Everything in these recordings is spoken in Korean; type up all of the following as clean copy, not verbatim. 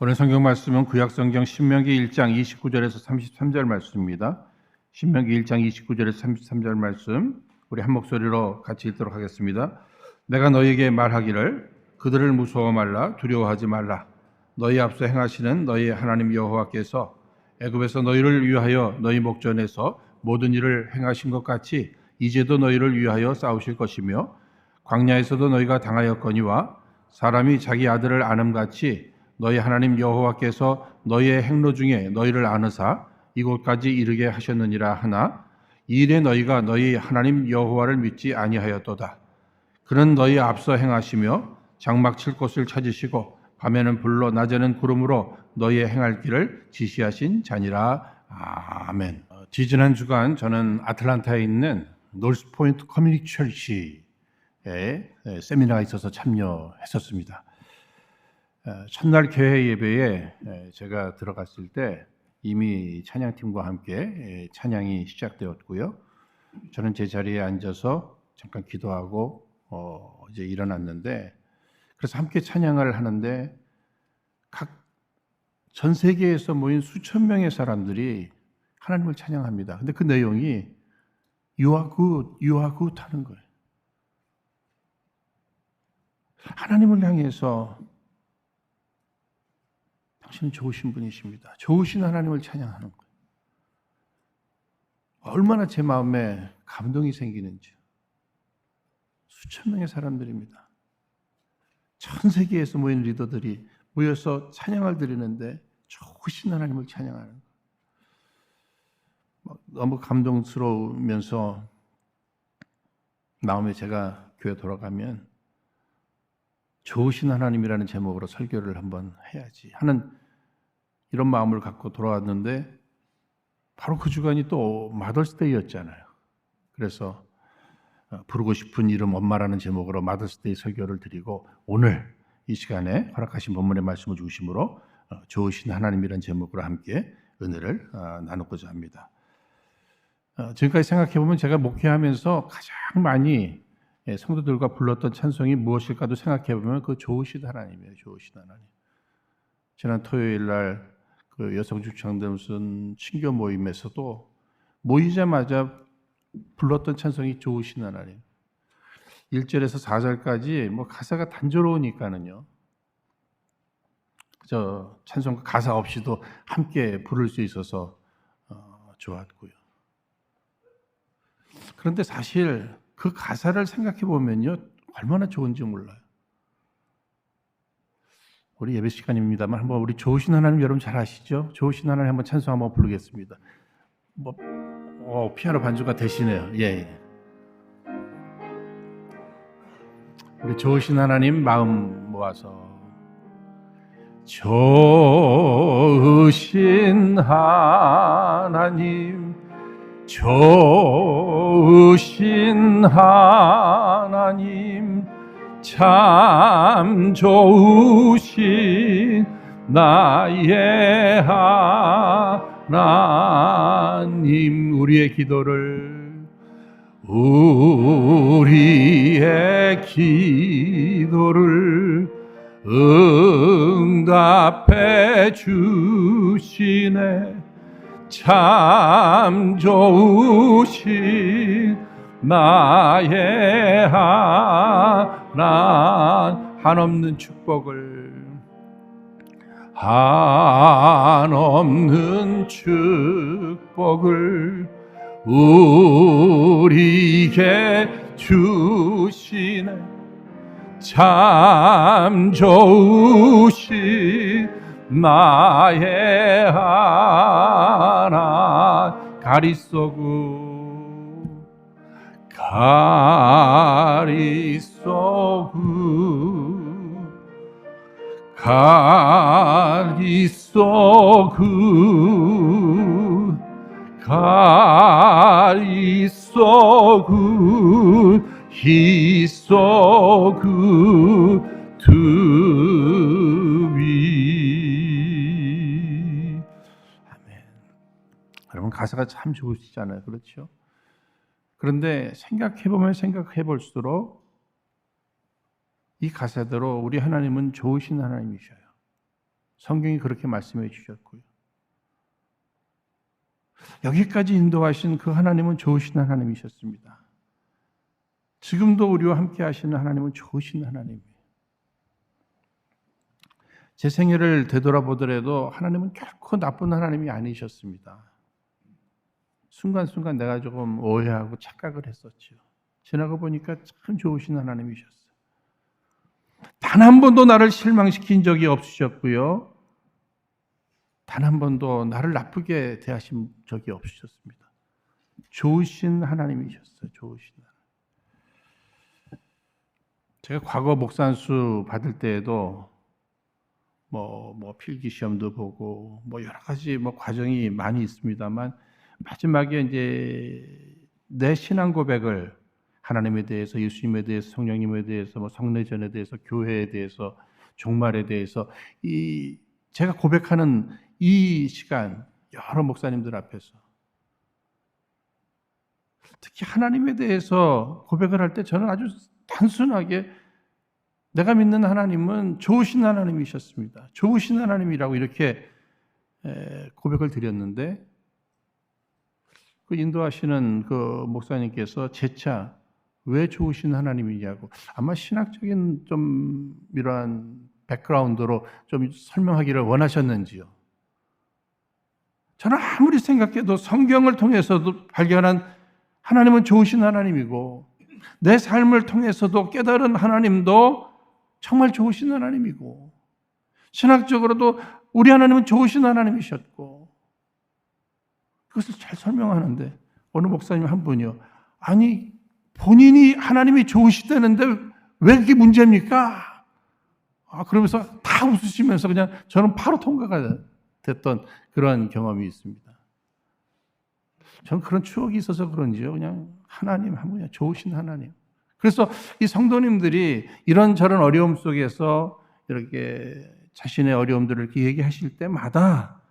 오늘 성경 말씀은 구약성경 신명기 1장 29절에서 33절 말씀입니다. 신명기 1장 29절에서 33절 말씀 우리 한 목소리로 같이 읽도록 하겠습니다. 내가 너희에게 말하기를 그들을 무서워 말라 두려워하지 말라. 너희 앞서 행하시는 너희 하나님 여호와께서 애굽에서 너희를 위하여 너희 목전에서 모든 일을 행하신 것 같이 이제도 너희를 위하여 싸우실 것이며 광야에서도 너희가 당하였거니와 사람이 자기 아들을 아름같이 너희 하나님 여호와께서 너희의 행로 중에 너희를 아느사 이곳까지 이르게 하셨느니라 하나 이 일에 너희가 너희 하나님 여호와를 믿지 아니하였도다. 그는 너희 앞서 행하시며 장막 칠 곳을 찾으시고 밤에는 불로 낮에는 구름으로 너희의 행할 길을 지시하신 자니라. 아멘. 지지난 주간 저는 아틀란타에 있는 노스포인트 커뮤니티 철치에 세미나가 있어서 참여했었습니다. 첫날 교회 예배에 제가 들어갔을 때 이미 찬양팀과 함께 찬양이 시작되었고요. 저는 제 자리에 앉아서 잠깐 기도하고 이제 일어났는데, 그래서 함께 찬양을 하는데 전 세계에서 모인 수천 명의 사람들이 하나님을 찬양합니다. 근데 그 내용이 You are good, you are good 하는 거예요. 하나님을 향해서 당신은 좋으신 분이십니다. 좋으신 하나님을 찬양하는 거예요. 얼마나 제 마음에 감동이 생기는지. 수천 명의 사람들입니다. 전 세계에서 모인 리더들이 모여서 찬양을 드리는데 좋으신 하나님을 찬양하는 거예요. 너무 감동스러우면서 다음에 제가 교회 돌아가면 좋으신 하나님이라는 제목으로 설교를 한번 해야지 하는 이런 마음을 갖고 돌아왔는데, 바로 그 주간이 또 마더스데이였잖아요. 그래서 부르고 싶은 이름 엄마라는 제목으로 마더스데이 설교를 드리고, 오늘 이 시간에 허락하신 본문의 말씀을 중심으로 좋으신 하나님이라는 제목으로 함께 은혜를 나누고자 합니다. 지금까지 생각해보면 제가 목회하면서 가장 많이 성도들과 불렀던 찬송이 무엇일까도 생각해보면 그 좋으신 하나님이에요. 좋으신 하나님. 지난 토요일 날 그 여성주창대 무슨 친교 모임에서도 모이자마자 불렀던 찬송이 좋으신 하나님. 1절에서 4절까지 뭐 가사가 단조로우니까는요, 저 찬송 가사 없이도 함께 부를 수 있어서 좋았고요. 그런데 사실 그 가사를 생각해 보면요, 얼마나 좋은지 몰라요. 우리 예배 시간입니다만 한번 우리 좋으신 하나님 여러분 잘 아시죠? 좋으신 하나님 한번 찬송 한번 부르겠습니다. 피아노 반주가 되시네요. 예. 우리 좋으신 하나님 마음 모아서 좋으신 하나님, 좋으신 하나님, 참 좋으신 나의 하나님. 우리의 기도를 응답해 주시네. 참 좋으신 나의 한없는 축복을 우리에게 주시네. 참 좋으신 나의 하나님. He's so good to me. 아멘. 여러분 가사가 참 좋으시잖아요, 그렇죠? 그런데 생각해 볼수록 이 가사대로 우리 하나님은 좋으신 하나님이셔요. 성경이 그렇게 말씀해 주셨고요. 여기까지 인도하신 그 하나님은 좋으신 하나님이셨습니다. 지금도 우리와 함께 하시는 하나님은 좋으신 하나님이에요. 제 생애를 되돌아보더라도 하나님은 결코 나쁜 하나님이 아니셨습니다. 순간순간 내가 조금 오해하고 착각을 했었죠. 지나고 보니까 참 좋으신 하나님이셨어요. 단 한 번도 나를 실망시킨 적이 없으셨고요. 단 한 번도 나를 나쁘게 대하신 적이 없으셨습니다. 좋으신 하나님이셨어요. 좋으신 하나님. 제가 과거 목산수 받을 때에도 필기 시험도 보고 여러 가지 과정이 많이 있습니다만 마지막에 이제 내 신앙 고백을 하나님에 대해서, 예수님에 대해서, 성령님에 대해서, 성례전에 대해서, 교회에 대해서, 종말에 대해서 제가 고백하는 이 시간 여러 목사님들 앞에서 특히 하나님에 대해서 고백을 할 때 저는 아주 단순하게 내가 믿는 하나님은 좋으신 하나님이셨습니다. 좋으신 하나님이라고 이렇게 고백을 드렸는데 그 인도하시는 그 목사님께서 재차 왜 좋으신 하나님이냐고 아마 신학적인 좀 이러한 백그라운드로 좀 설명하기를 원하셨는지요. 저는 아무리 생각해도 성경을 통해서도 발견한 하나님은 좋으신 하나님이고 내 삶을 통해서도 깨달은 하나님도 정말 좋으신 하나님이고 신학적으로도 우리 하나님은 좋으신 하나님이셨고 그것을 잘 설명하는데 어느 목사님 한 분이요. 아니 본인이 하나님이 좋으시다는데 왜 그게 문제입니까? 그러면서 다 웃으시면서 그냥 저는 바로 통과가 됐던 그런 경험이 있습니다. 저는 그런 추억이 있어서 그런지요. 그냥 하나님 한 분이야. 좋으신 하나님. 그래서 이 성도님들이 이런저런 어려움 속에서 이렇게 자신의 어려움들을 이렇게 얘기하실 때마다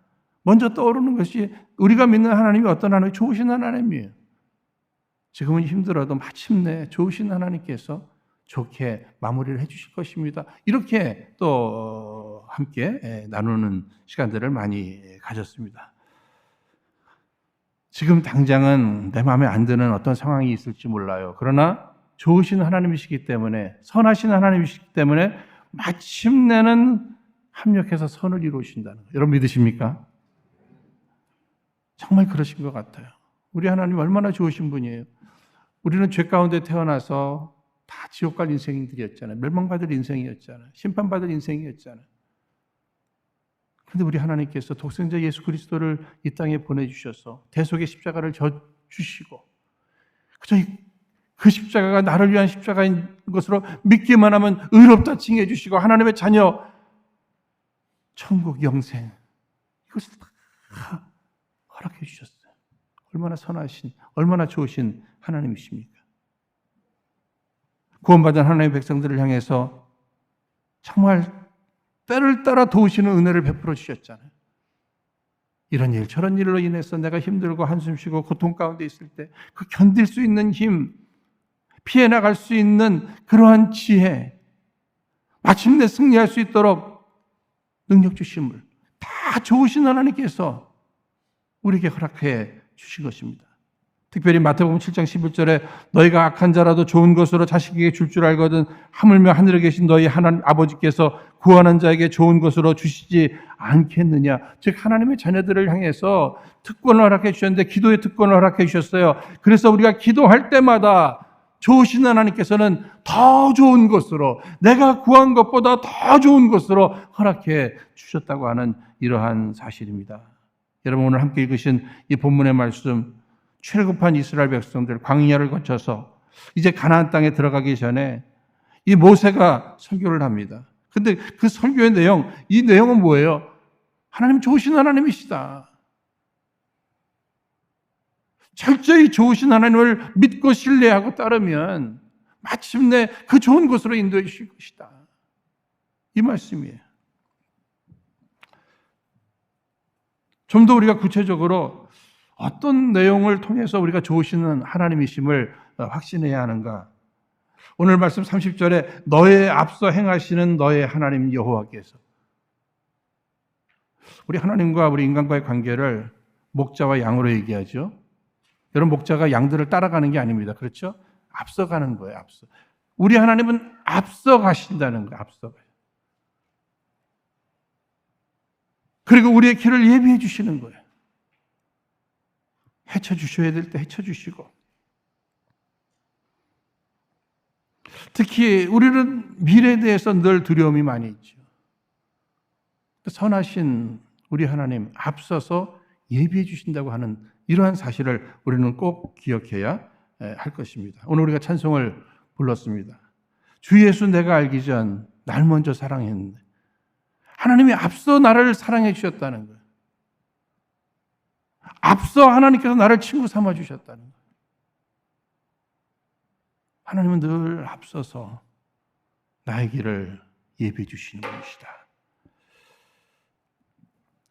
먼저 떠오르는 것이 우리가 믿는 하나님이 어떤 하나님이 좋으신 하나님이에요. 지금은 힘들어도 마침내 좋으신 하나님께서 좋게 마무리를 해주실 것입니다. 이렇게 또 함께 나누는 시간들을 많이 가졌습니다. 지금 당장은 내 마음에 안 드는 어떤 상황이 있을지 몰라요. 그러나 좋으신 하나님이시기 때문에 선하신 하나님이시기 때문에 마침내는 합력해서 선을 이루신다는 거예요. 여러분 믿으십니까? 정말 그러신 것 같아요. 우리 하나님 얼마나 좋으신 분이에요. 우리는 죄 가운데 태어나서 다 지옥 갈 인생들이었잖아요. 멸망받을 인생이었잖아요. 심판받을 인생이었잖아요. 그런데 우리 하나님께서 독생자 예수 그리스도를 이 땅에 보내주셔서 대속의 십자가를 져주시고 그저 그 십자가가 나를 위한 십자가인 것으로 믿기만 하면 의롭다 칭해 주시고 하나님의 자녀 천국 영생 이것을 다 허락해 주셨어요. 얼마나 선하신 얼마나 좋으신 하나님이십니까? 구원받은 하나님의 백성들을 향해서 정말 때를 따라 도우시는 은혜를 베풀어 주셨잖아요. 이런 일 저런 일로 인해서 내가 힘들고 한숨 쉬고 고통 가운데 있을 때 그 견딜 수 있는 힘 피해 나갈 수 있는 그러한 지혜 마침내 승리할 수 있도록 능력 주심을 다 좋으신 하나님께서 우리에게 허락해 주신 것입니다. 특별히 마태복음 7장 11절에 너희가 악한 자라도 좋은 것으로 자식에게 줄 알거든 하물며 하늘에 계신 너희 하나님 아버지께서 구하는 자에게 좋은 것으로 주시지 않겠느냐. 즉 하나님의 자녀들을 향해서 특권을 허락해 주셨는데 기도의 특권을 허락해 주셨어요. 그래서 우리가 기도할 때마다 좋으신 하나님께서는 더 좋은 것으로 내가 구한 것보다 더 좋은 것으로 허락해 주셨다고 하는 이러한 사실입니다. 여러분 오늘 함께 읽으신 이 본문의 말씀 출애굽한 이스라엘 백성들 광야를 거쳐서 이제 가나안 땅에 들어가기 전에 이 모세가 설교를 합니다. 근데 그 설교의 내용, 이 내용은 뭐예요? 하나님 좋으신 하나님이시다. 철저히 좋으신 하나님을 믿고 신뢰하고 따르면 마침내 그 좋은 곳으로 인도해 주실 것이다. 이 말씀이에요. 좀 더 우리가 구체적으로 어떤 내용을 통해서 우리가 좋으시는 하나님이심을 확신해야 하는가? 오늘 말씀 30절에 너의 앞서 행하시는 너의 하나님 여호와께서 우리 하나님과 우리 인간과의 관계를 목자와 양으로 얘기하죠. 여러분, 목자가 양들을 따라가는 게 아닙니다. 그렇죠? 앞서가는 거예요. 앞서. 우리 하나님은 앞서가신다는 거예요. 앞서가. 그리고 우리의 길을 예비해 주시는 거예요. 헤쳐 주셔야 될 때 헤쳐 주시고. 특히 우리는 미래에 대해서 늘 두려움이 많이 있죠. 선하신 우리 하나님 앞서서 예비해 주신다고 하는 이러한 사실을 우리는 꼭 기억해야 할 것입니다. 오늘 우리가 찬송을 불렀습니다. 주 예수 내가 알기 전 날 먼저 사랑했는데 하나님이 앞서 나를 사랑해 주셨다는 거예요. 앞서 하나님께서 나를 친구 삼아 주셨다는 거예요. 하나님은 늘 앞서서 나의 길을 예비해 주시는 분이시다.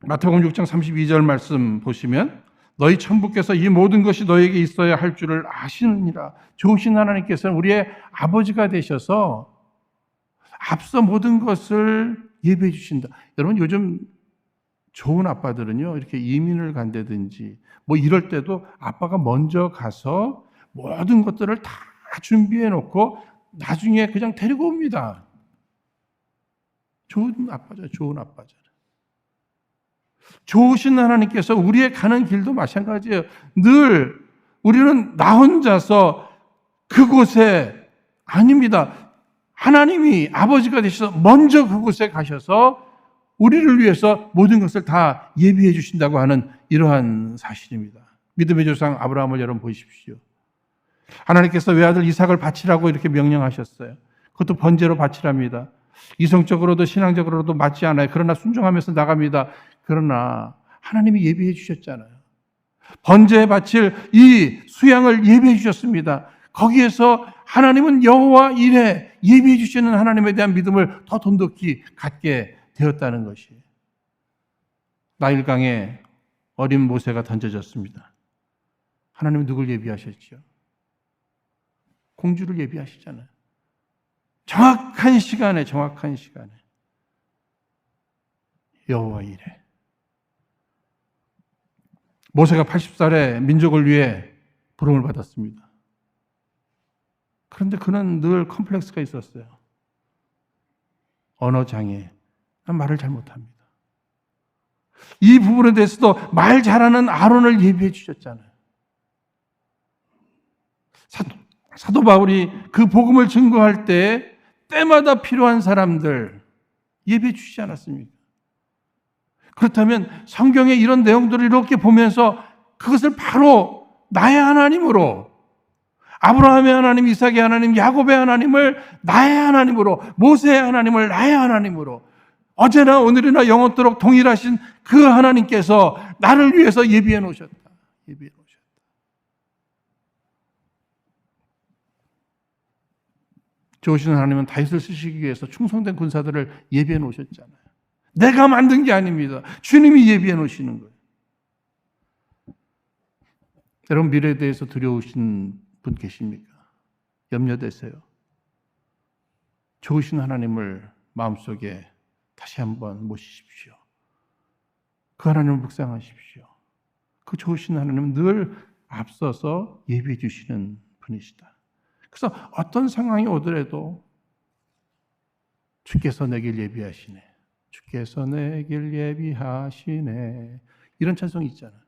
마태복음 6장 32절 말씀 보시면 너희 천부께서 이 모든 것이 너에게 있어야 할 줄을 아시느니라. 좋으신 하나님께서는 우리의 아버지가 되셔서 앞서 모든 것을 예비해 주신다. 여러분, 요즘 좋은 아빠들은요, 이렇게 이민을 간다든지 뭐 이럴 때도 아빠가 먼저 가서 모든 것들을 다 준비해 놓고 나중에 그냥 데리고 옵니다. 좋은 아빠죠. 좋은 아빠죠. 좋으신 하나님께서 우리의 가는 길도 마찬가지예요. 늘 우리는 나 혼자서 그곳에 아닙니다. 하나님이 아버지가 되셔서 먼저 그곳에 가셔서 우리를 위해서 모든 것을 다 예비해 주신다고 하는 이러한 사실입니다. 믿음의 조상 아브라함을 여러분 보십시오. 하나님께서 외아들 이삭을 바치라고 이렇게 명령하셨어요. 그것도 번제로 바치랍니다. 이성적으로도 신앙적으로도 맞지 않아요. 그러나 순종하면서 나갑니다. 그러나 하나님이 예비해 주셨잖아요. 번제에 바칠 이 수양을 예비해 주셨습니다. 거기에서 하나님은 여호와 이레 예비해 주시는 하나님에 대한 믿음을 더 돈독히 갖게 되었다는 것이에요. 나일강에 어린 모세가 던져졌습니다. 하나님은 누굴 예비하셨죠? 공주를 예비하시잖아요. 정확한 시간에 여호와 이레. 모세가 80살에 민족을 위해 부름을 받았습니다. 그런데 그는 늘 컴플렉스가 있었어요. 언어 장애. 난 말을 잘 못합니다. 이 부분에 대해서도 말 잘하는 아론을 예비해 주셨잖아요. 사도 바울이 그 복음을 증거할 때 때마다 필요한 사람들 예비해 주시지 않았습니까? 그렇다면 성경의 이런 내용들을 이렇게 보면서 그것을 바로 나의 하나님으로, 아브라함의 하나님, 이삭의 하나님, 야곱의 하나님을 나의 하나님으로, 모세의 하나님을 나의 하나님으로, 어제나 오늘이나 영원토록 동일하신 그 하나님께서 나를 위해서 예비해 놓으셨다. 예비해 놓으셨다. 좋으신 하나님은 다윗을 쓰시기 위해서 충성된 군사들을 예비해 놓으셨잖아요. 내가 만든 게 아닙니다. 주님이 예비해 놓으시는 거예요. 여러분, 미래에 대해서 두려우신 분 계십니까? 염려되세요. 좋으신 하나님을 마음속에 다시 한번 모시십시오. 그 하나님을 묵상하십시오. 그 좋으신 하나님은 늘 앞서서 예비해 주시는 분이시다. 그래서 어떤 상황이 오더라도 주께서 내 길 예비하시네. 주께서 내 길 예비하시네. 이런 찬송이 있잖아요.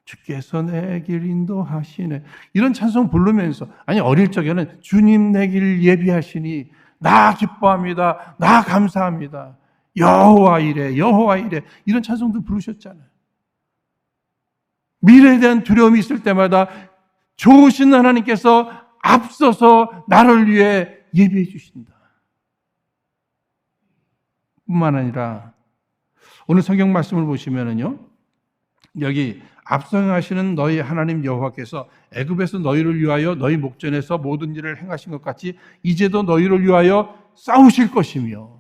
주께서 내 길 인도하시네. 이런 찬송 부르면서, 아니 어릴 적에는 주님 내 길 예비하시니 나 기뻐합니다. 나 감사합니다. 여호와 이래, 여호와 이래. 이런 찬송도 부르셨잖아요. 미래에 대한 두려움이 있을 때마다 좋으신 하나님께서 앞서서 나를 위해 예비해 주신다. 뿐만 아니라 오늘 성경 말씀을 보시면은요, 여기 앞서가시는 너희 하나님 여호와께서 애굽에서 너희를 위하여 너희 목전에서 모든 일을 행하신 것 같이 이제도 너희를 위하여 싸우실 것이며,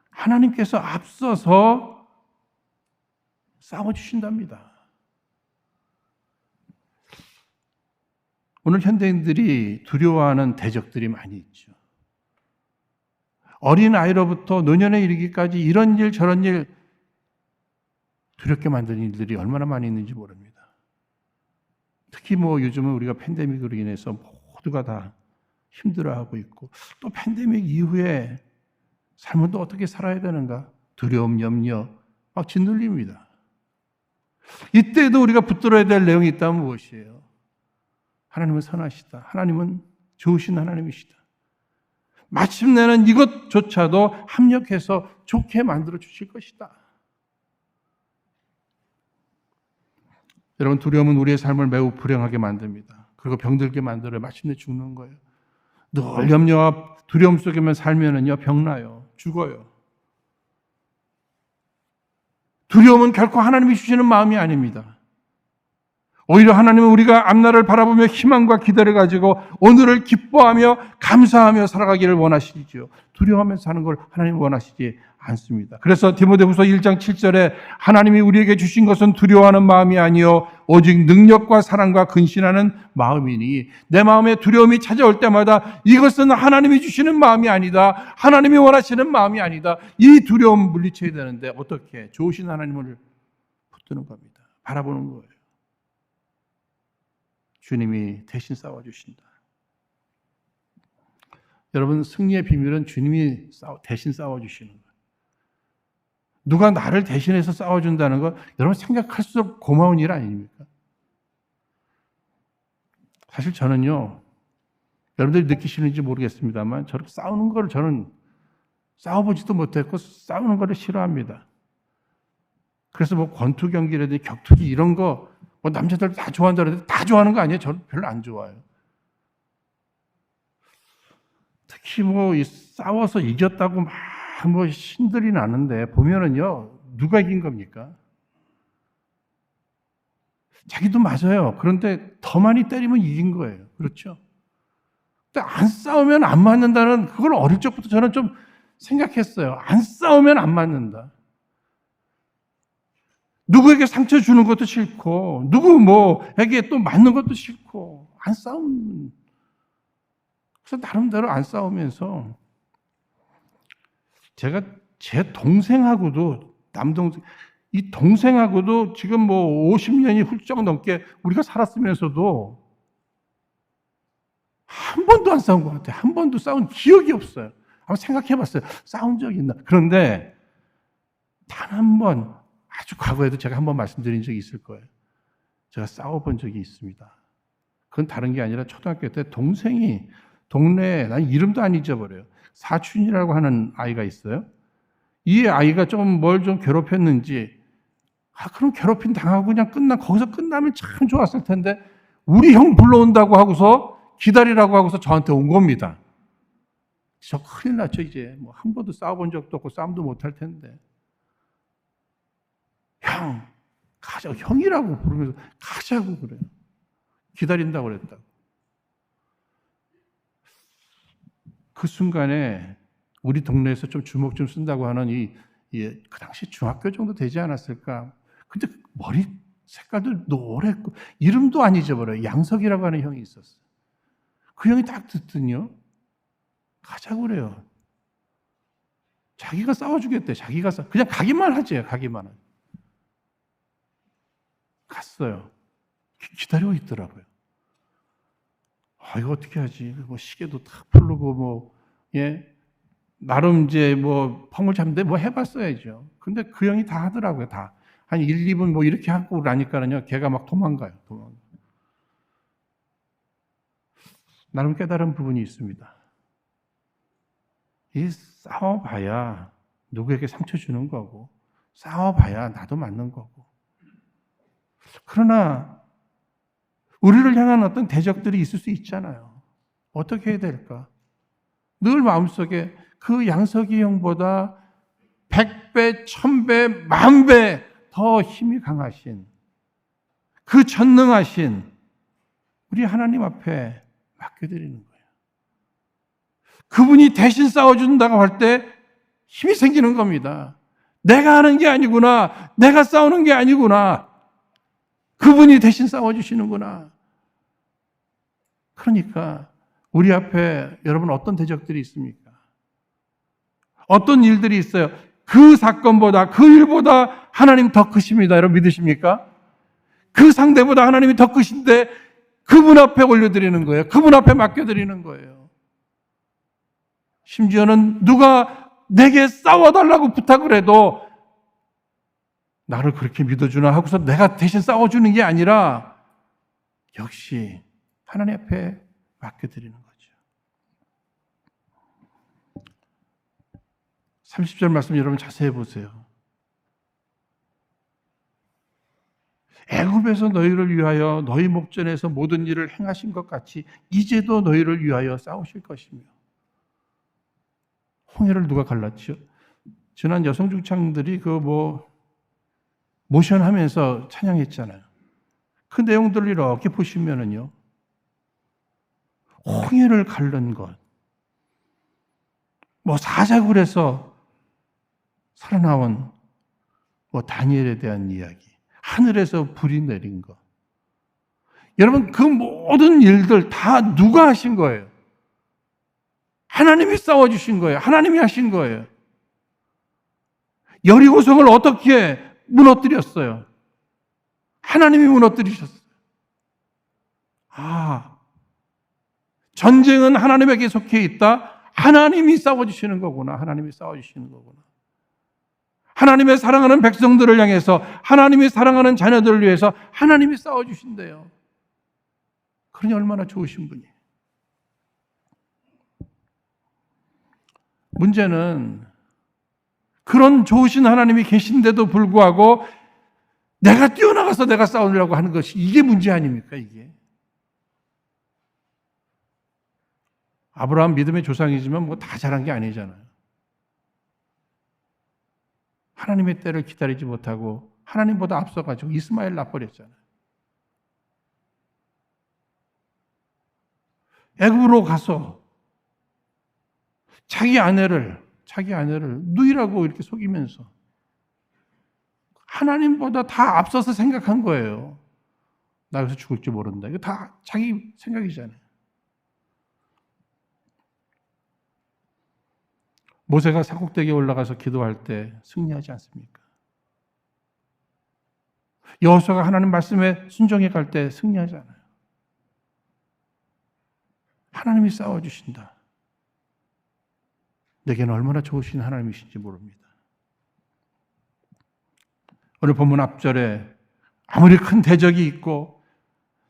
하나님께서 앞서서 싸워주신답니다. 오늘 현대인들이 두려워하는 대적들이 많이 있죠. 어린아이로부터 노년에 이르기까지 이런 일 저런 일 두렵게 만드는 일들이 얼마나 많이 있는지 모릅니다. 특히 요즘은 우리가 팬데믹으로 인해서 모두가 다 힘들어하고 있고 또 팬데믹 이후에 삶은 또 어떻게 살아야 되는가? 두려움, 염려 막 짓눌립니다. 이때도 우리가 붙들어야 될 내용이 있다면 무엇이에요? 하나님은 선하시다. 하나님은 좋으신 하나님이시다. 마침내는 이것조차도 합력해서 좋게 만들어 주실 것이다. 여러분, 두려움은 우리의 삶을 매우 불행하게 만듭니다. 그리고 병들게 만들어요. 마침내 죽는 거예요. 늘 염려와 두려움 속에만 살면은요, 병나요. 죽어요. 두려움은 결코 하나님이 주시는 마음이 아닙니다. 오히려 하나님은 우리가 앞날을 바라보며 희망과 기대를 가지고 오늘을 기뻐하며 감사하며 살아가기를 원하시지요. 두려워하면서 사는 걸 하나님은 원하시지 않습니다. 그래서 디모데후서 1장 7절에 하나님이 우리에게 주신 것은 두려워하는 마음이 아니요 오직 능력과 사랑과 근신하는 마음이니 내 마음에 두려움이 찾아올 때마다 이것은 하나님이 주시는 마음이 아니다. 하나님이 원하시는 마음이 아니다. 이 두려움 물리쳐야 되는데 어떻게? 좋으신 하나님을 붙드는 겁니다. 바라보는 거예요. 주님이 대신 싸워주신다. 여러분, 승리의 비밀은 주님이 대신 싸워주시는 거예요. 누가 나를 대신해서 싸워준다는 거 여러분 생각할수록 고마운 일 아닙니까? 사실 저는요, 여러분들이 느끼시는지 모르겠습니다만 저렇게 싸우는 걸 저는 싸워보지도 못했고 싸우는 거를 싫어합니다. 그래서 권투 경기라든지 격투기 이런 거 남자들 다 좋아한다 그러는데 다 좋아하는 거 아니에요? 저는 별로 안 좋아요. 특히 싸워서 이겼다고 막 신들이 나는데 보면은요, 누가 이긴 겁니까? 자기도 맞아요. 그런데 더 많이 때리면 이긴 거예요. 그렇죠? 근데 안 싸우면 안 맞는다는 그걸 어릴 적부터 저는 좀 생각했어요. 안 싸우면 안 맞는다. 누구에게 상처 주는 것도 싫고 누구에게 또 맞는 것도 싫고 안 싸우면 그래서 나름대로 안 싸우면서 제가 제 동생하고도 이 동생하고도 지금 50년이 훌쩍 넘게 우리가 살았으면서도 한 번도 안 싸운 것 같아요. 한 번도 싸운 기억이 없어요. 한번 생각해봤어요. 싸운 적이 있나? 그런데 단 한 번 아주 과거에도 제가 한번 말씀드린 적이 있을 거예요. 제가 싸워본 적이 있습니다. 그건 다른 게 아니라 초등학교 때 동생이 동네에 난 이름도 안 잊어버려요. 사춘이라고 하는 아이가 있어요. 이 아이가 좀 괴롭혔는지 그럼 괴롭힘 당하고 그냥 거기서 끝나면 참 좋았을 텐데 우리 형 불러온다고 하고서 기다리라고 하고서 저한테 온 겁니다. 저 큰일 났죠 이제. 한 번도 싸워본 적도 없고 싸움도 못할 텐데. 형, 가자고. 형이라고 부르면서 가자고 그래요. 기다린다고 그랬다고. 그 순간에 우리 동네에서 좀 주먹 좀 쓴다고 하는 그 당시 중학교 정도 되지 않았을까. 근데 머리 색깔도 노랬고 이름도 안 잊어버려요. 양석이라고 하는 형이 있었어요. 그 형이 딱 듣더니요. 가자고 그래요. 자기가 싸워주겠대. 그냥 가기만 하지. 가기만 하지. 갔어요. 기다리고 있더라고요. 이거 어떻게 하지? 시계도 다 풀르고 나름 이제 펑을 잡는데 해봤어야죠. 근데 그 형이 다 하더라고요. 다. 한 1, 2분 이렇게 하고 나니까는요, 걔가 막 도망가요. 나름 깨달은 부분이 있습니다. 이 싸워봐야 누구에게 상처 주는 거고, 싸워봐야 나도 맞는 거고. 그러나 우리를 향한 어떤 대적들이 있을 수 있잖아요. 어떻게 해야 될까? 늘 마음속에 그 양석이 형보다 100배, 1000배, 10,000배 더 힘이 강하신 그 전능하신 우리 하나님 앞에 맡겨드리는 거예요. 그분이 대신 싸워준다고 할 때 힘이 생기는 겁니다. 내가 하는 게 아니구나. 내가 싸우는 게 아니구나. 그분이 대신 싸워주시는구나. 그러니까 우리 앞에 여러분 어떤 대적들이 있습니까? 어떤 일들이 있어요. 그 사건보다, 그 일보다 하나님 더 크십니다. 여러분 믿으십니까? 그 상대보다 하나님이 더 크신데 그분 앞에 올려드리는 거예요. 그분 앞에 맡겨드리는 거예요. 심지어는 누가 내게 싸워달라고 부탁을 해도 나를 그렇게 믿어주나 하고서 내가 대신 싸워주는 게 아니라 역시 하나님 앞에 맡겨드리는 거죠. 30절 말씀 여러분 자세히 보세요. 애굽에서 너희를 위하여 너희 목전에서 모든 일을 행하신 것 같이 이제도 너희를 위하여 싸우실 것이며. 홍해를 누가 갈랐죠? 지난 여성 중창들이 모션하면서 찬양했잖아요. 그 내용들을 이렇게 보시면은요, 홍해를 갈른 것, 사자굴에서 살아나온 다니엘에 대한 이야기, 하늘에서 불이 내린 것. 여러분, 그 모든 일들 다 누가 하신 거예요? 하나님이 싸워주신 거예요. 하나님이 하신 거예요. 여리고성을 어떻게 무너뜨렸어요? 하나님이 무너뜨리셨어요. 전쟁은 하나님에게 속해 있다. 하나님이 싸워주시는 거구나. 하나님이 싸워주시는 거구나. 하나님의 사랑하는 백성들을 향해서, 하나님이 사랑하는 자녀들을 위해서 하나님이 싸워주신대요. 그러니 얼마나 좋으신 분이에요. 문제는 그런 좋으신 하나님이 계신데도 불구하고 내가 뛰어나가서 내가 싸우려고 하는 것이 이게 문제 아닙니까? 이게. 아브라함 믿음의 조상이지만 다 잘한 게 아니잖아요. 하나님의 때를 기다리지 못하고 하나님보다 앞서가지고 이스마엘 낳아버렸잖아요. 애굽으로 가서 자기 아내를 누이라고 이렇게 속이면서 하나님보다 다 앞서서 생각한 거예요. 나 여기서 죽을지 모른다. 이거 다 자기 생각이잖아요. 모세가 산꼭대기에 올라가서 기도할 때 승리하지 않습니까? 여호수아가 하나님 말씀에 순종해 갈 때 승리하지 않아요. 하나님이 싸워주신다. 내게는 얼마나 좋으신 하나님이신지 모릅니다. 오늘 본문 앞절에 아무리 큰 대적이 있고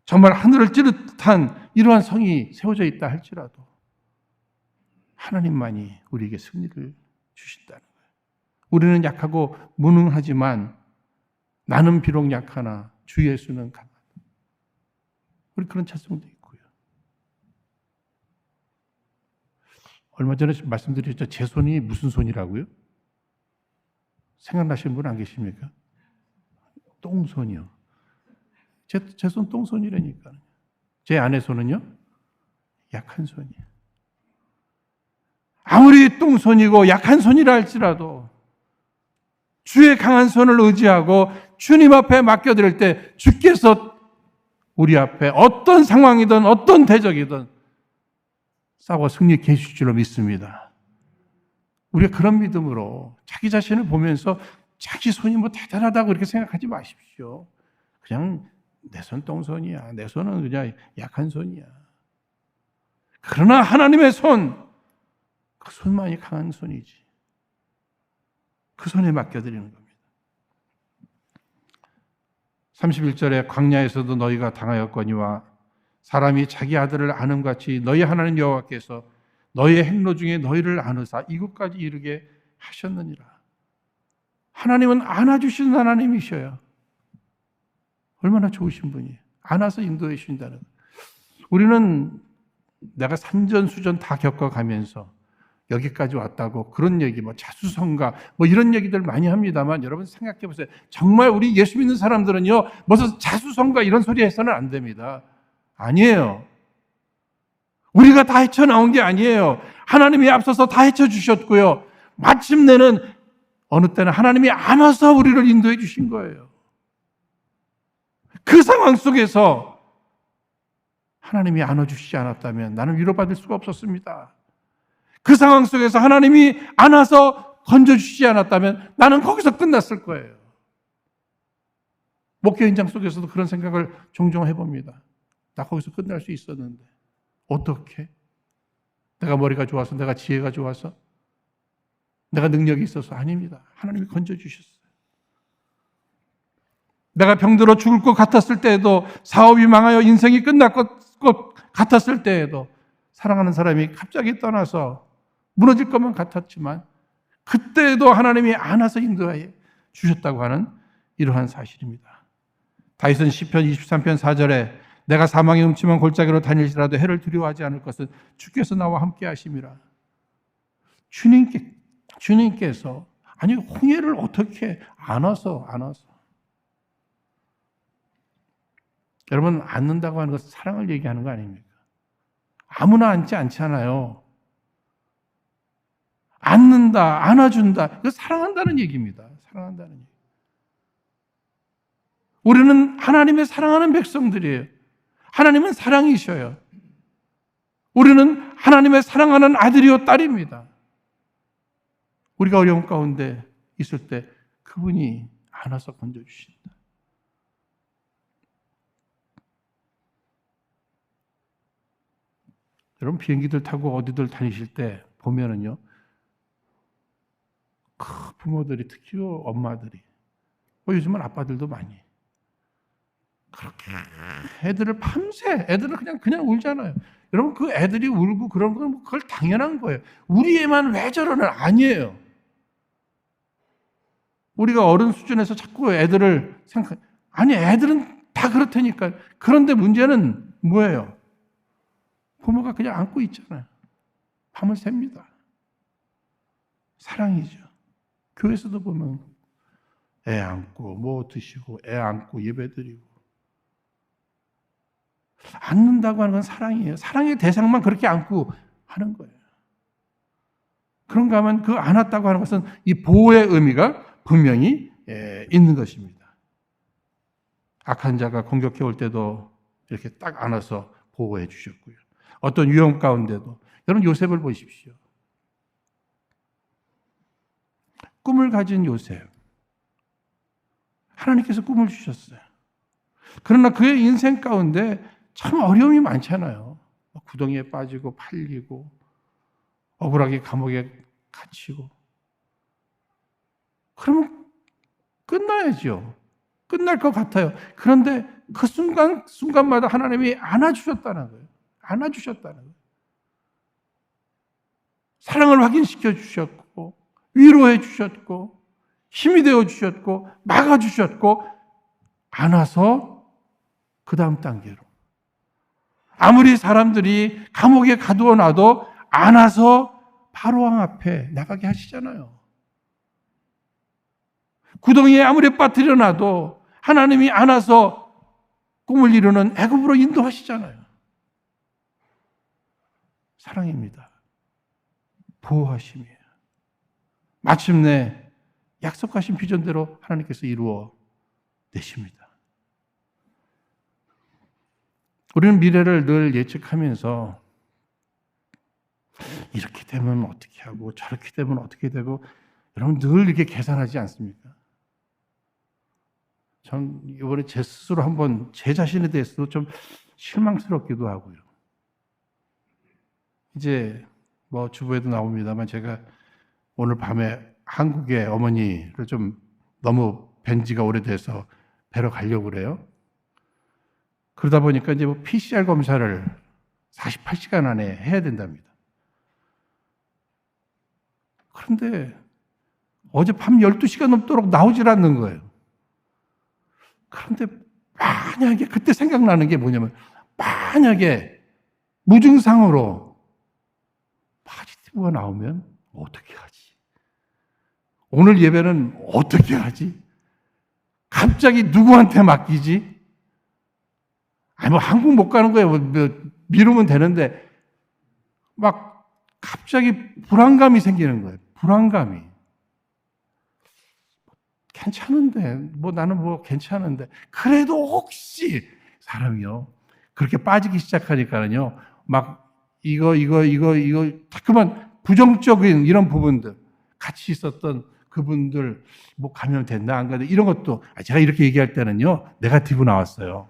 정말 하늘을 찌를 듯한 이러한 성이 세워져 있다 할지라도 하나님만이 우리에게 승리를 주신다는 거예요. 우리는 약하고 무능하지만 나는 비록 약하나 주 예수는 강하다. 우리 그런 찬송도 있고요. 얼마 전에 말씀드렸죠. 제 손이 무슨 손이라고요? 생각나시는 분 안 계십니까? 똥손이요. 제 손 똥손이라니까. 제 아내 손은요? 약한 손이에요. 아무리 똥손이고 약한 손이라 할지라도 주의 강한 손을 의지하고 주님 앞에 맡겨드릴 때 주께서 우리 앞에 어떤 상황이든 어떤 대적이든 싸워 승리케 해주실 줄로 믿습니다. 우리가 그런 믿음으로 자기 자신을 보면서 자기 손이 대단하다고 이렇게 생각하지 마십시오. 그냥 내 손 똥손이야. 내 손은 그냥 약한 손이야. 그러나 하나님의 손, 그 손만이 강한 손이지. 그 손에 맡겨드리는 겁니다. 31절에 광야에서도 너희가 당하였거니와 사람이 자기 아들을 아는 같이 너희 하나님 여호와께서 너희의 행로 중에 너희를 아느사 이곳까지 이르게 하셨느니라. 하나님은 안아주시는 하나님이셔요. 얼마나 좋으신 분이에요. 안아서 인도해 주신다는 거예요. 우리는 내가 산전수전 다 겪어가면서 여기까지 왔다고 그런 얘기, 자수성가, 이런 얘기들 많이 합니다만 여러분 생각해 보세요. 정말 우리 예수 믿는 사람들은요, 무슨 자수성가 이런 소리 해서는 안 됩니다. 아니에요. 우리가 다 헤쳐나온 게 아니에요. 하나님이 앞서서 다 헤쳐주셨고요. 마침내는 어느 때는 하나님이 안아서 우리를 인도해 주신 거예요. 그 상황 속에서 하나님이 안아주시지 않았다면 나는 위로받을 수가 없었습니다. 그 상황 속에서 하나님이 안아서 건져주시지 않았다면 나는 거기서 끝났을 거예요. 목회 현장 속에서도 그런 생각을 종종 해봅니다. 나 거기서 끝날 수 있었는데 어떻게? 내가 머리가 좋아서, 내가 지혜가 좋아서, 내가 능력이 있어서 아닙니다. 하나님이 건져주셨어요. 내가 병들어 죽을 것 같았을 때에도, 사업이 망하여 인생이 끝날 것 같았을 때에도 사랑하는 사람이 갑자기 떠나서 무너질 것만 같았지만 그때에도 하나님이 안아서 인도해 주셨다고 하는 이러한 사실입니다. 다윗은 시편 23편 4절에 내가 사망의 음침한 골짜기로 다닐지라도 해를 두려워하지 않을 것은 주께서 나와 함께 하심이라. 주님께서 아니 홍해를 어떻게 안아서 여러분, 안는다고 하는 것은 사랑을 얘기하는 거 아닙니까? 아무나 안지 않잖아요. 안는다, 안아준다, 이거 사랑한다는 얘기입니다. 사랑한다는 얘기. 우리는 하나님의 사랑하는 백성들이에요. 하나님은 사랑이셔요. 우리는 하나님의 사랑하는 아들이요 딸입니다. 우리가 어려운 가운데 있을 때 그분이 안아서 건져주신다. 여러분, 비행기들 타고 어디들 다니실 때 보면은요, 그 부모들이, 특히 엄마들이, 요즘은 아빠들도 많이 그렇게 애들을 밤새, 애들은 그냥 울잖아요. 여러분, 그 애들이 울고 그런 건 그걸 당연한 거예요. 우리 애만 왜 저러는 아니에요. 우리가 어른 수준에서 자꾸 애들을 아니 애들은 다 그렇다니까. 그런데 문제는 뭐예요? 부모가 그냥 안고 있잖아요. 밤을 샙니다. 사랑이죠. 교회에서도 보면 애 안고 뭐 드시고 애 안고 예배드리고 안는다고 하는 건 사랑이에요. 사랑의 대상만 그렇게 안고 하는 거예요. 그런가 하면 그 안았다고 하는 것은 이 보호의 의미가 분명히 있는 것입니다. 악한 자가 공격해 올 때도 이렇게 딱 안아서 보호해 주셨고요. 어떤 위험 가운데도 여러분 요셉을 보십시오. 꿈을 가진 요셉. 하나님께서 꿈을 주셨어요. 그러나 그의 인생 가운데 참 어려움이 많잖아요. 구덩이에 빠지고 팔리고 억울하게 감옥에 갇히고. 그러면 끝나야죠. 끝날 것 같아요. 그런데 그 순간마다 하나님이 안아주셨다는 거예요. 안아주셨다는 거예요. 사랑을 확인시켜 주셨고, 위로해 주셨고, 힘이 되어 주셨고, 막아 주셨고, 안아서 그 다음 단계로. 아무리 사람들이 감옥에 가두어 놔도 안아서 바로왕 앞에 나가게 하시잖아요. 구덩이에 아무리 빠뜨려 놔도 하나님이 안아서 꿈을 이루는 애굽으로 인도하시잖아요. 사랑입니다. 보호하심이에요. 마침내 약속하신 비전대로 하나님께서 이루어 내십니다. 우리는 미래를 늘 예측하면서 이렇게 되면 어떻게 하고 저렇게 되면 어떻게 되고 여러분 늘 이렇게 계산하지 않습니까? 전 이번에 제 스스로 한번 제 자신에 대해서도 좀 실망스럽기도 하고요. 이제 뭐 주부에도 나옵니다만 제가 오늘 밤에 한국의 어머니를 좀 너무 뵌 지가 오래돼서 뵈러 가려고 그래요. 그러다 보니까 이제 뭐 PCR 검사를 48시간 안에 해야 된답니다. 그런데 어젯밤 12시간 넘도록 나오질 않는 거예요. 그런데 만약에 그때 생각나는 게 뭐냐면 만약에 무증상으로 포지티브가 나오면 어떻게 하지? 오늘 예배는 어떻게 하지? 갑자기 누구한테 맡기지? 아니 뭐 한국 못 가는 거예요. 미루면 되는데 막 갑자기 불안감이 생기는 거예요. 불안감이. 괜찮은데 뭐 나는 뭐 괜찮은데 그래도 혹시 사람이요 그렇게 빠지기 시작하니까는요 막 이거 자꾸만 부정적인 이런 부분들, 같이 있었던 그분들 뭐 가면 됐나 안 가나 이런 것도 제가 이렇게 얘기할 때는요 네거티브 나왔어요.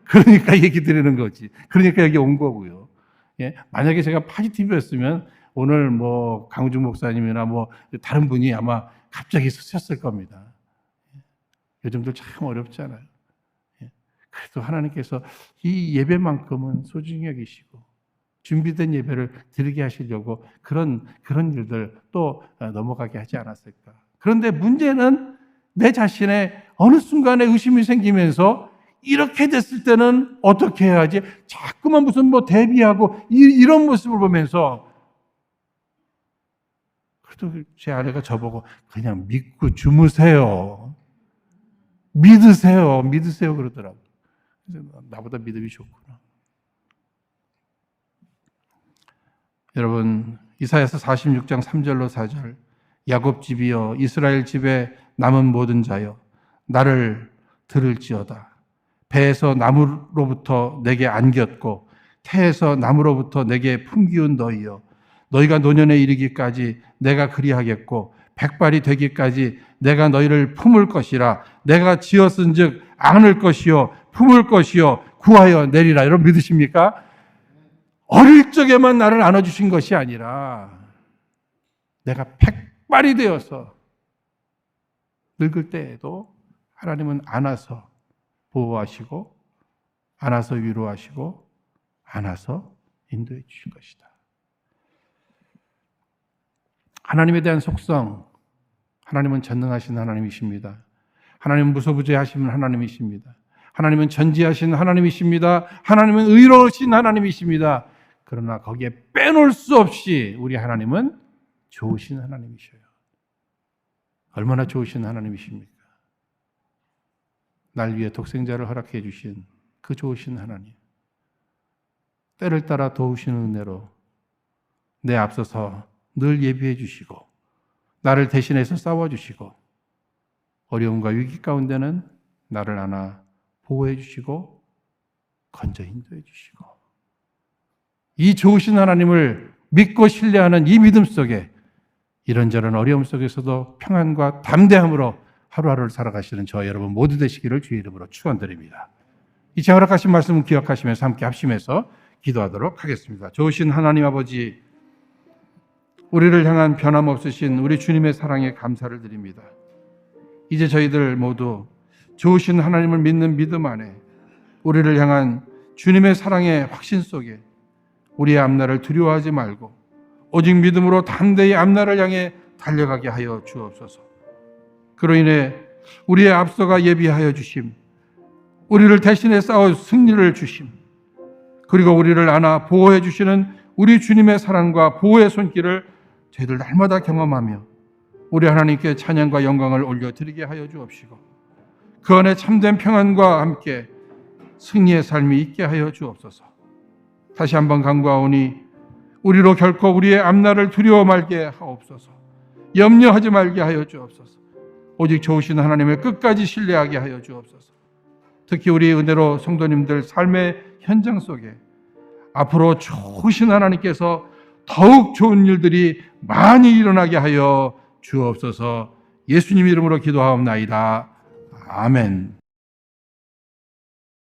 그러니까 얘기 드리는 거지. 그러니까 여기 온 거고요. 예? 만약에 제가 포지티브였으면 오늘 뭐 강우중 목사님이나 뭐 다른 분이 아마 갑자기 서셨을 겁니다. 요즘도 참 어렵잖아요. 예? 그래도 하나님께서 이 예배만큼은 소중히 여기시고 준비된 예배를 드리게 하시려고 그런 일들 또 넘어가게 하지 않았을까. 그런데 문제는 내 자신의 어느 순간에 의심이 생기면서 이렇게 됐을 때는 어떻게 해야지? 자꾸만 무슨 뭐 대비하고 이런 모습을 보면서 그래도 제 아내가 저보고 그냥 믿고 주무세요. 믿으세요 그러더라고요. 그래서 나보다 믿음이 좋구나. 여러분 이사야서 46장 3절로 4절 야곱 집이여 이스라엘 집에 남은 모든 자여 나를 들을지어다. 배에서 나무로부터 내게 안겼고 태에서 나무로부터 내게 품기운 너희여 너희가 노년에 이르기까지 내가 그리하겠고 백발이 되기까지 내가 너희를 품을 것이라. 내가 지었은즉 안을 것이요 품을 것이요 구하여 내리라. 여러분 믿으십니까? 어릴 적에만 나를 안아주신 것이 아니라 내가 백발이 되어서 늙을 때에도 하나님은 안아서 보호하시고 안아서 위로하시고 안아서 인도해 주실 것이다. 하나님에 대한 속성, 하나님은 전능하신 하나님이십니다. 하나님은 무소부재하신 하나님이십니다. 하나님은 전지하신 하나님이십니다. 하나님은 의로우신 하나님이십니다. 그러나 거기에 빼놓을 수 없이 우리 하나님은 좋으신 하나님이셔요. 얼마나 좋으신 하나님이십니까? 날 위해 독생자를 허락해 주신 그 좋으신 하나님. 때를 따라 도우시는 은혜로 내 앞서서 늘 예비해 주시고 나를 대신해서 싸워주시고 어려움과 위기 가운데는 나를 안아 보호해 주시고 건져 인도해 주시고 이 좋으신 하나님을 믿고 신뢰하는 이 믿음 속에 이런저런 어려움 속에서도 평안과 담대함으로 하루하루를 살아가시는 저 여러분 모두 되시기를 주의 이름으로 축원드립니다. 이제 허락하신 말씀을 기억하시면서 함께 합심해서 기도하도록 하겠습니다. 좋으신 하나님 아버지, 우리를 향한 변함없으신 우리 주님의 사랑에 감사를 드립니다. 이제 저희들 모두 좋으신 하나님을 믿는 믿음 안에 우리를 향한 주님의 사랑의 확신 속에 우리의 앞날을 두려워하지 말고 오직 믿음으로 담대히 앞날을 향해 달려가게 하여 주옵소서. 그로 인해 우리의 앞서가 예비하여 주심, 우리를 대신해 싸워 승리를 주심, 그리고 우리를 안아 보호해 주시는 우리 주님의 사랑과 보호의 손길을 저희들 날마다 경험하며 우리 하나님께 찬양과 영광을 올려드리게 하여 주옵시고 그 안에 참된 평안과 함께 승리의 삶이 있게 하여 주옵소서. 다시 한번 간구하오니 우리로 결코 우리의 앞날을 두려워 말게 하옵소서. 염려하지 말게 하여 주옵소서. 오직 좋으신 하나님을 끝까지 신뢰하게 하여 주옵소서. 특히 우리 은혜로 성도님들 삶의 현장 속에 앞으로 좋으신 하나님께서 더욱 좋은 일들이 많이 일어나게 하여 주옵소서. 예수님 이름으로 기도하옵나이다. 아멘.